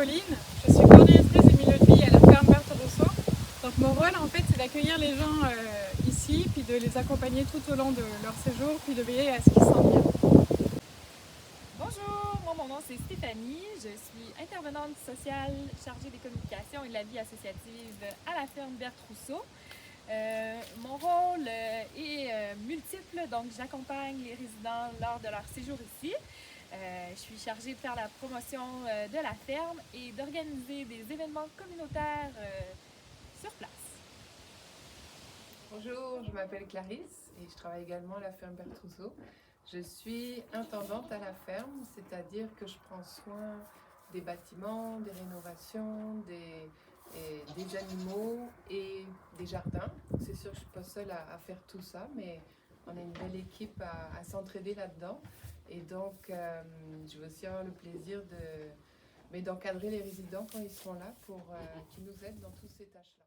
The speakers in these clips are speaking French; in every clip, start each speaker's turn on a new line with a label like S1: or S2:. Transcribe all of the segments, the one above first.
S1: Pauline, je suis coordinatrice des milieux de vie à la ferme Berthe-Rousseau. Donc mon rôle en fait c'est d'accueillir les gens ici, puis de les accompagner tout au long de leur séjour, puis de veiller à ce qu'ils se sentent bien.
S2: Bonjour, moi mon nom c'est Stéphanie, je suis intervenante sociale chargée des communications et de la vie associative à la ferme Berthe-Rousseau. Mon rôle est multiple, donc j'accompagne les résidents lors de leur séjour ici. Je suis chargée de faire la promotion de la ferme et d'organiser des événements communautaires sur place.
S3: Bonjour, je m'appelle Clarisse et je travaille également à la ferme Berthe-Rousseau. Je suis intendante à la ferme, c'est-à-dire que je prends soin des bâtiments, des rénovations, des animaux et des jardins. C'est sûr que je ne suis pas seule à faire tout ça, mais on est une belle équipe à s'entraider là-dedans. Et donc, je vais aussi avoir le plaisir d'encadrer les résidents quand ils seront là pour qu'ils nous aident dans toutes ces tâches-là.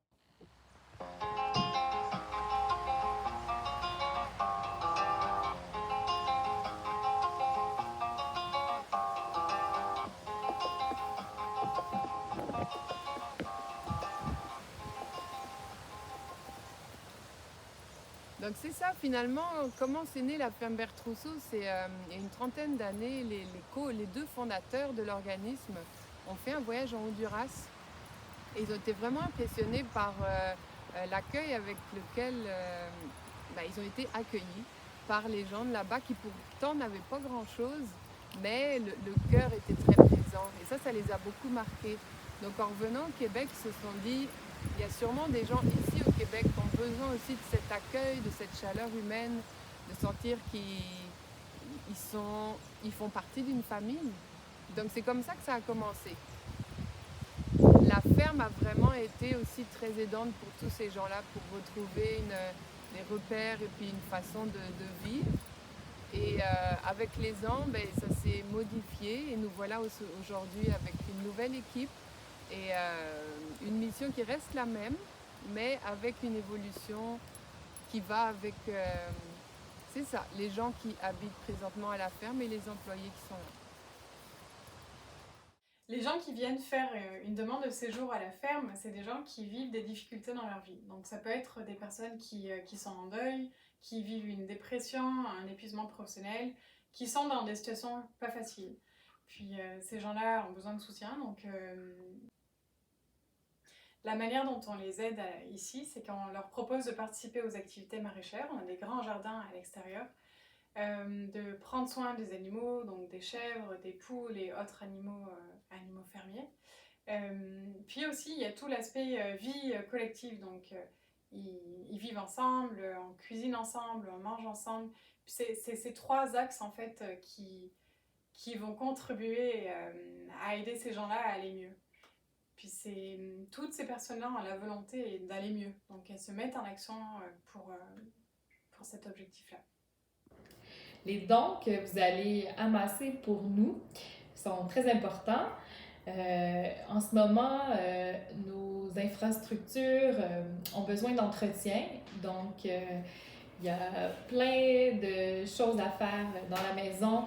S3: Donc c'est ça finalement, comment c'est né la ferme Berthe-Rousseau, c'est il y a une trentaine d'années, les deux fondateurs de l'organisme ont fait un voyage en Honduras et ils ont été vraiment impressionnés par l'accueil avec lequel ils ont été accueillis par les gens de là-bas qui pourtant n'avaient pas grand-chose, mais le cœur était très présent et ça les a beaucoup marqués. Donc en revenant au Québec, ils se sont dit, il y a sûrement des gens ici au Québec qui ont besoin aussi de cet accueil, de cette chaleur humaine, de sentir qu'ils font partie d'une famille. Donc c'est comme ça que ça a commencé. La ferme a vraiment été aussi très aidante pour tous ces gens-là pour retrouver des repères et puis une façon de vivre. Et avec les ans, ça s'est modifié et nous voilà aujourd'hui avec une nouvelle équipe et une mission qui reste la même, mais avec une évolution qui va avec, c'est ça, les gens qui habitent présentement à la ferme et les employés qui sont là.
S1: Les gens qui viennent faire une demande de séjour à la ferme, c'est des gens qui vivent des difficultés dans leur vie. Donc ça peut être des personnes qui sont en deuil, qui vivent une dépression, un épuisement professionnel, qui sont dans des situations pas faciles. Puis ces gens-là ont besoin de soutien, donc la manière dont on les aide ici, c'est qu'on leur propose de participer aux activités maraîchères. On a des grands jardins à l'extérieur, de prendre soin des animaux, donc des chèvres, des poules et autres animaux fermiers. Puis aussi, il y a tout l'aspect vie collective, donc ils vivent ensemble, on cuisine ensemble, on mange ensemble. C'est ces trois axes en fait qui vont contribuer à aider ces gens-là à aller mieux. Puis toutes ces personnes-là ont la volonté d'aller mieux, donc elles se mettent en action pour cet objectif-là.
S2: Les dons que vous allez amasser pour nous sont très importants. En ce moment, nos infrastructures ont besoin d'entretien, donc il y a plein de choses à faire dans la maison.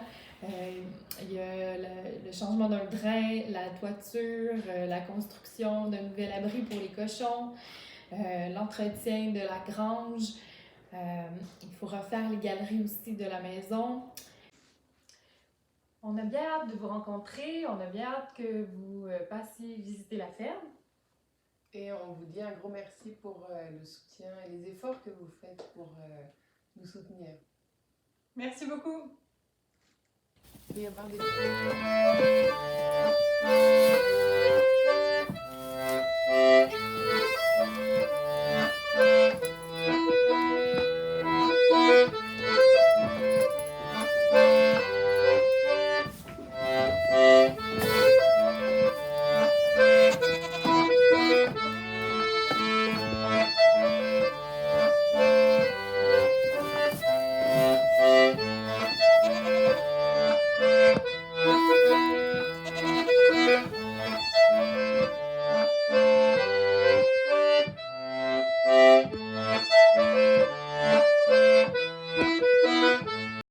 S2: Il y a le changement d'un drain, la toiture, la construction d'un nouvel abri pour les cochons, l'entretien de la grange. Il faut refaire les galeries aussi de la maison. On a bien hâte de vous rencontrer, on a bien hâte que vous passiez visiter la ferme.
S3: Et on vous dit un gros merci pour le soutien et les efforts que vous faites pour nous soutenir.
S1: Merci beaucoup.
S3: Il va y avoir des...